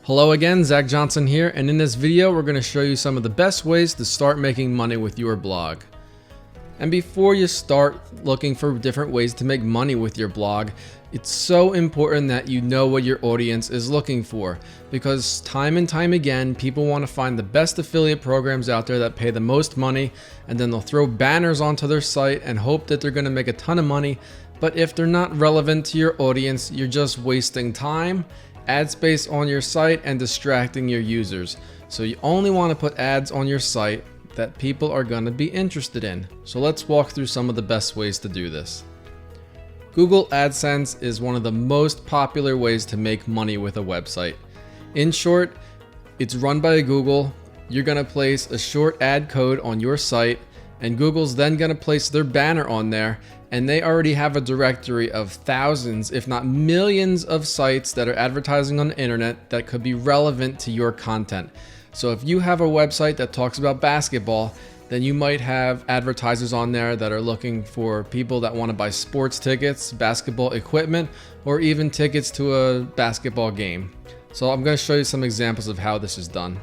Hello again, Zach Johnson here, and in this video we're going to show you some of the best ways to start making money with your blog. And before you start looking for different ways to make money with your blog, it's so important that you know what your audience is looking for, because time and time again people want to find the best affiliate programs out there that pay the most money, and then they'll throw banners onto their site and hope that they're going to make a ton of money. But if they're not relevant to your audience, you're just wasting time, ad space on your site, and distracting your users. So you only want to put ads on your site that people are going to be interested in. So let's walk through some of the best ways to do this. Google AdSense is one of the most popular ways to make money with a website. In short, it's run by Google. You're going to place a short ad code on your site, and Google's then going to place their banner on there, and they already have a directory of thousands, if not millions of sites that are advertising on the internet that could be relevant to your content. So if you have a website that talks about basketball, then you might have advertisers on there that are looking for people that want to buy sports tickets, basketball equipment, or even tickets to a basketball game. So I'm going to show you some examples of how this is done.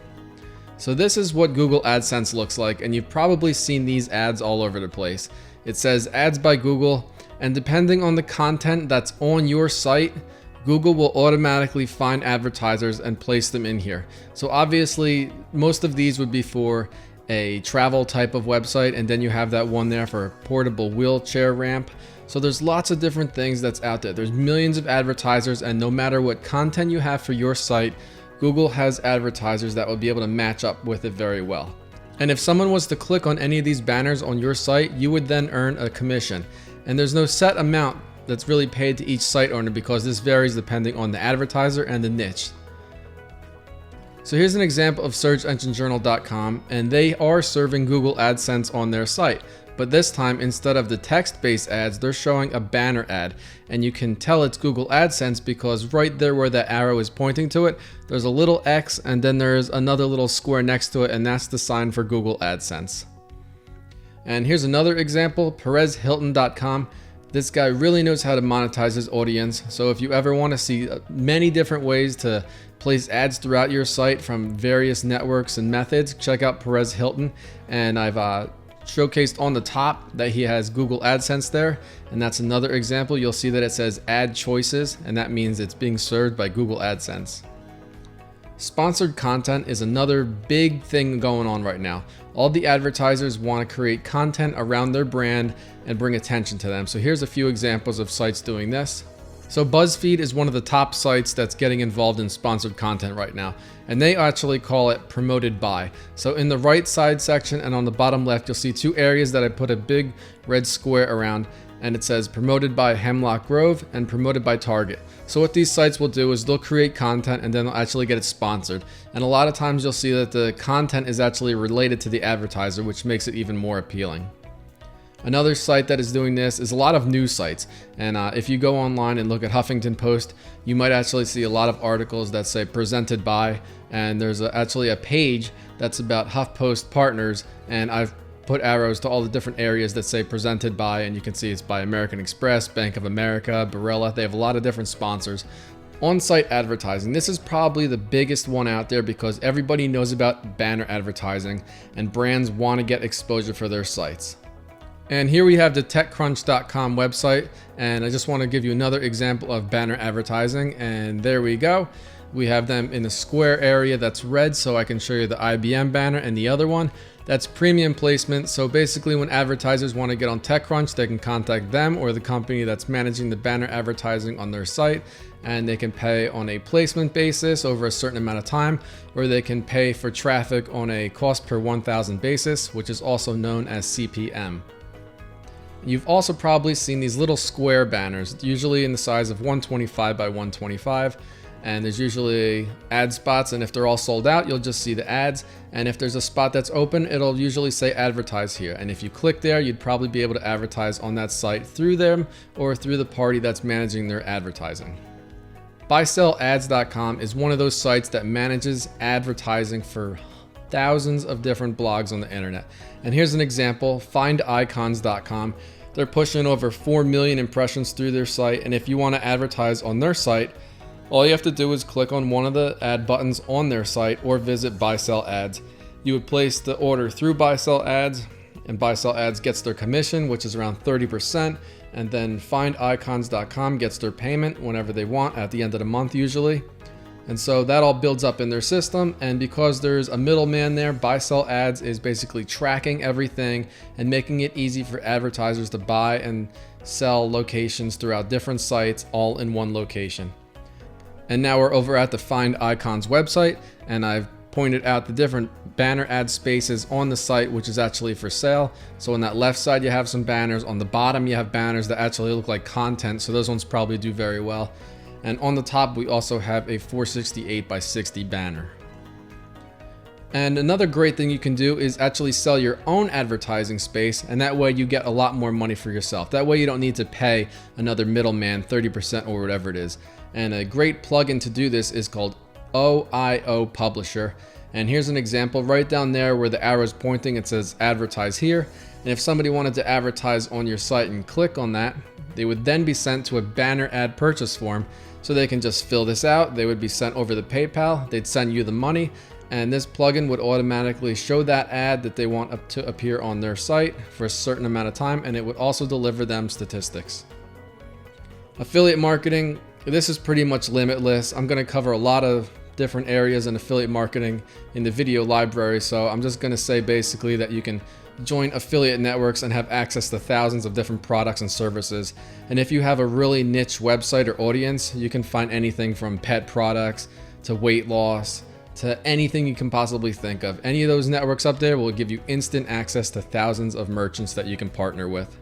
So this is what Google AdSense looks like, and you've probably seen these ads all over the place. It says ads by Google, and depending on the content that's on your site, Google will automatically find advertisers and place them in here. So obviously most of these would be for a travel type of website, and then you have that one there for a portable wheelchair ramp. So there's lots of different things that's out there. There's millions of advertisers, and no matter what content you have for your site, Google has advertisers that will be able to match up with it very well. And if someone was to click on any of these banners on your site, you would then earn a commission. And there's no set amount that's really paid to each site owner, because this varies depending on the advertiser and the niche. So here's an example of SearchEngineJournal.com, and they are serving Google AdSense on their site. But this time, instead of the text-based ads, they're showing a banner ad. And you can tell it's Google AdSense because right there where that arrow is pointing to it, there's a little X, and then there's another little square next to it, and that's the sign for Google AdSense. And here's another example, PerezHilton.com. This guy really knows how to monetize his audience. So if you ever want to see many different ways to place ads throughout your site from various networks and methods, check out Perez Hilton. And I've showcased on the top that he has Google AdSense there, and that's another example. You'll see that it says ad choices, and that means it's being served by Google AdSense. Sponsored content is another big thing going on right now. All the advertisers want to create content around their brand and bring attention to them. So here's a few examples of sites doing this. So BuzzFeed is one of the top sites that's getting involved in sponsored content right now, and they actually call it promoted by. So in the right side section and on the bottom left, you'll see two areas that I put a big red square around, and it says promoted by Hemlock Grove and promoted by Target. So what these sites will do is they'll create content and then they'll actually get it sponsored. And a lot of times you'll see that the content is actually related to the advertiser, which makes it even more appealing. Another site that is doing this is a lot of news sites. And if you go online and look at Huffington Post, you might actually see a lot of articles that say presented by, and there's actually a page that's about HuffPost partners, and I've put arrows to all the different areas that say presented by, and you can see it's by American Express, Bank of America, Barilla. They have a lot of different sponsors. On-site advertising. This is probably the biggest one out there because everybody knows about banner advertising, and brands want to get exposure for their sites. And here we have the TechCrunch.com website, and I just want to give you another example of banner advertising, and there we go. We have them in the square area that's red, so I can show you the IBM banner, and the other one, that's premium placement. So basically when advertisers want to get on TechCrunch, they can contact them or the company that's managing the banner advertising on their site, and they can pay on a placement basis over a certain amount of time, or they can pay for traffic on a cost per 1,000 basis, which is also known as CPM. You've also probably seen these little square banners, usually in the size of 125 by 125, and there's usually ad spots, and if they're all sold out, you'll just see the ads, and if there's a spot that's open, it'll usually say advertise here, and if you click there, you'd probably be able to advertise on that site through them or through the party that's managing their advertising. BuySellAds.com is one of those sites that manages advertising for thousands of different blogs on the internet. And here's an example, FindIcons.com. They're pushing over 4 million impressions through their site, and if you want to advertise on their site, All you have to do is click on one of the ad buttons on their site or visit Buy Sell Ads. You would place the order through Buy Sell Ads, and Buy Sell Ads gets their commission, which is around 30%, and then FindIcons.com gets their payment whenever they want at the end of the month usually. And so that all builds up in their system, and because there's a middleman there, Buy Sell Ads is basically tracking everything and making it easy for advertisers to buy and sell locations throughout different sites all in one location. And now we're over at the Find Icons website, and I've pointed out the different banner ad spaces on the site, which is actually for sale. So on that left side you have some banners, on the bottom you have banners that actually look like content, so those ones probably do very well. And on the top, we also have a 468 by 60 banner. And another great thing you can do is actually sell your own advertising space, and that way you get a lot more money for yourself. That way you don't need to pay another middleman 30% or whatever it is. And a great plugin to do this is called OIO Publisher. And here's an example right down there where the arrow is pointing. It says advertise here. And if somebody wanted to advertise on your site and click on that, they would then be sent to a banner ad purchase form. So they can just fill this out. They would be sent over the PayPal. They'd send you the money, and this plugin would automatically show that ad that they want to appear on their site for a certain amount of time, and it would also deliver them statistics. Affiliate marketing, this is pretty much limitless. I'm going to cover a lot of different areas in affiliate marketing in the video library, so I'm just going to say basically that you can join affiliate networks and have access to thousands of different products and services. And if you have a really niche website or audience, you can find anything from pet products to weight loss to anything you can possibly think of. Any of those networks up there will give you instant access to thousands of merchants that you can partner with.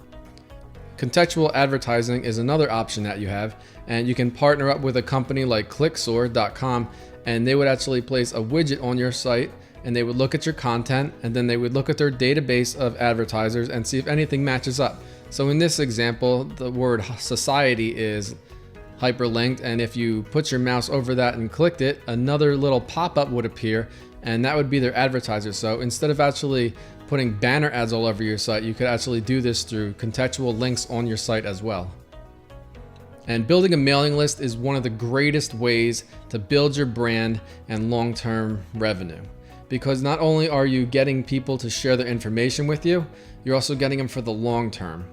Contextual advertising is another option that you have, and you can partner up with a company like Clicksor.com, and they would actually place a widget on your site, and they would look at your content, and then they would look at their database of advertisers and see if anything matches up. So in this example, the word society is hyperlinked, and if you put your mouse over that and clicked it, another little pop-up would appear, and that would be their advertiser. So instead of actually putting banner ads all over your site, you could actually do this through contextual links on your site as well. And building a mailing list is one of the greatest ways to build your brand and long-term revenue. Because not only are you getting people to share their information with you, you're also getting them for the long term.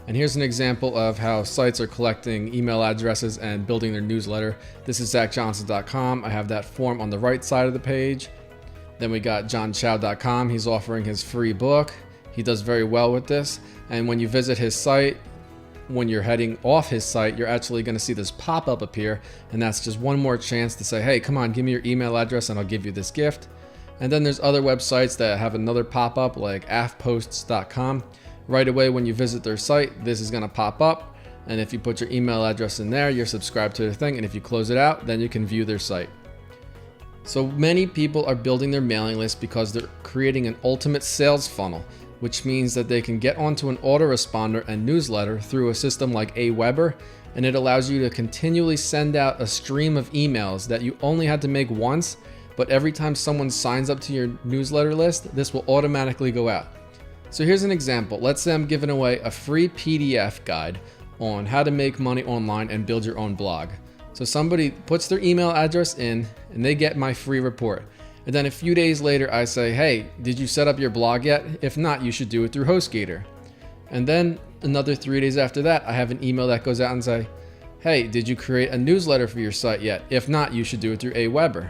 And here's an example of how sites are collecting email addresses and building their newsletter. This is ZachJohnson.com. I have that form on the right side of the page. Then we got JohnChow.com. He's offering his free book. He does very well with this. And when you visit his site, when you're heading off his site, you're actually going to see this pop-up appear. And that's just one more chance to say, hey, come on, give me your email address and I'll give you this gift. And then there's other websites that have another pop-up like afposts.com. Right away when you visit their site, this is going to pop up. And if you put your email address in there, you're subscribed to their thing. And if you close it out, then you can view their site. So many people are building their mailing list because they're creating an ultimate sales funnel, which means that they can get onto an autoresponder and newsletter through a system like Aweber. And it allows you to continually send out a stream of emails that you only had to make once. But every time someone signs up to your newsletter list, this will automatically go out. So here's an example. Let's say I'm giving away a free PDF guide on how to make money online and build your own blog. So somebody puts their email address in and they get my free report. And then a few days later, I say, hey, did you set up your blog yet? If not, you should do it through HostGator. And then another 3 days after that, I have an email that goes out and say, hey, did you create a newsletter for your site yet? If not, you should do it through Aweber.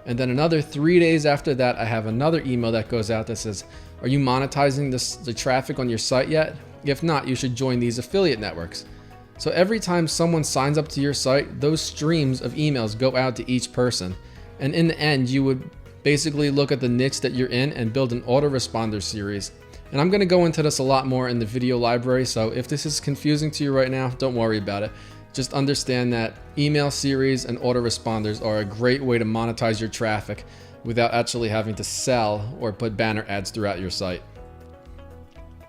And then another 3 days after that, I have another email that goes out that says, are you monetizing the traffic on your site yet? If not, you should join these affiliate networks. So every time someone signs up to your site, those streams of emails go out to each person. And in the end, you would basically look at the niche that you're in and build an autoresponder series. And I'm going to go into this a lot more in the video library. So if this is confusing to you right now, don't worry about it. Just understand that email series and autoresponders are a great way to monetize your traffic without actually having to sell or put banner ads throughout your site.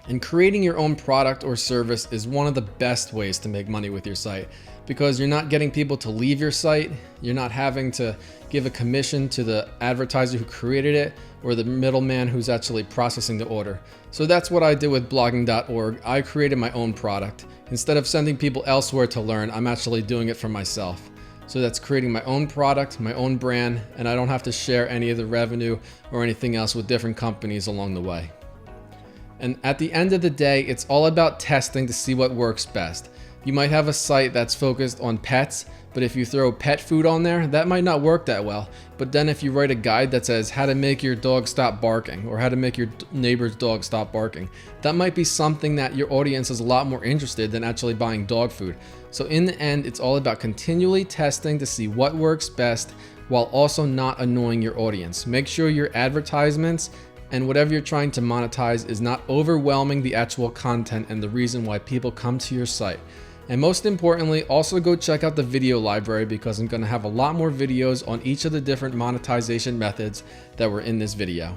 And creating your own product or service is one of the best ways to make money with your site, because you're not getting people to leave your site, you're not having to give a commission to the advertiser who created it or the middleman who's actually processing the order. So that's what I did with blogging.org. I created my own product. Instead of sending people elsewhere to learn, I'm actually doing it for myself. So that's creating my own product, my own brand, and I don't have to share any of the revenue or anything else with different companies along the way. And at the end of the day, it's all about testing to see what works best. You might have a site that's focused on pets, but if you throw pet food on there, that might not work that well. But then if you write a guide that says how to make your dog stop barking or how to make your neighbor's dog stop barking, that might be something that your audience is a lot more interested than actually buying dog food. So in the end, it's all about continually testing to see what works best while also not annoying your audience. Make sure your advertisements and whatever you're trying to monetize is not overwhelming the actual content and the reason why people come to your site. And most importantly, also go check out the video library because I'm going to have a lot more videos on each of the different monetization methods that were in this video.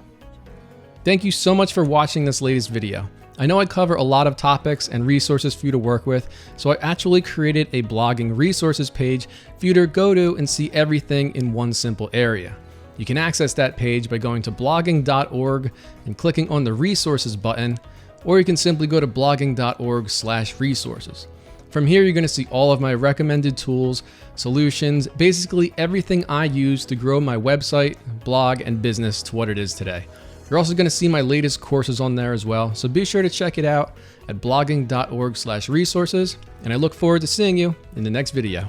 Thank you so much for watching this latest video. I know I cover a lot of topics and resources for you to work with, so I actually created a blogging resources page for you to go to and see everything in one simple area. You can access that page by going to blogging.org and clicking on the resources button, or you can simply go to blogging.org/resources. From here, you're going to see all of my recommended tools, solutions, basically everything I use to grow my website, blog, and business to what it is today. You're also going to see my latest courses on there as well, so be sure to check it out at blogging.org/resources, and I look forward to seeing you in the next video.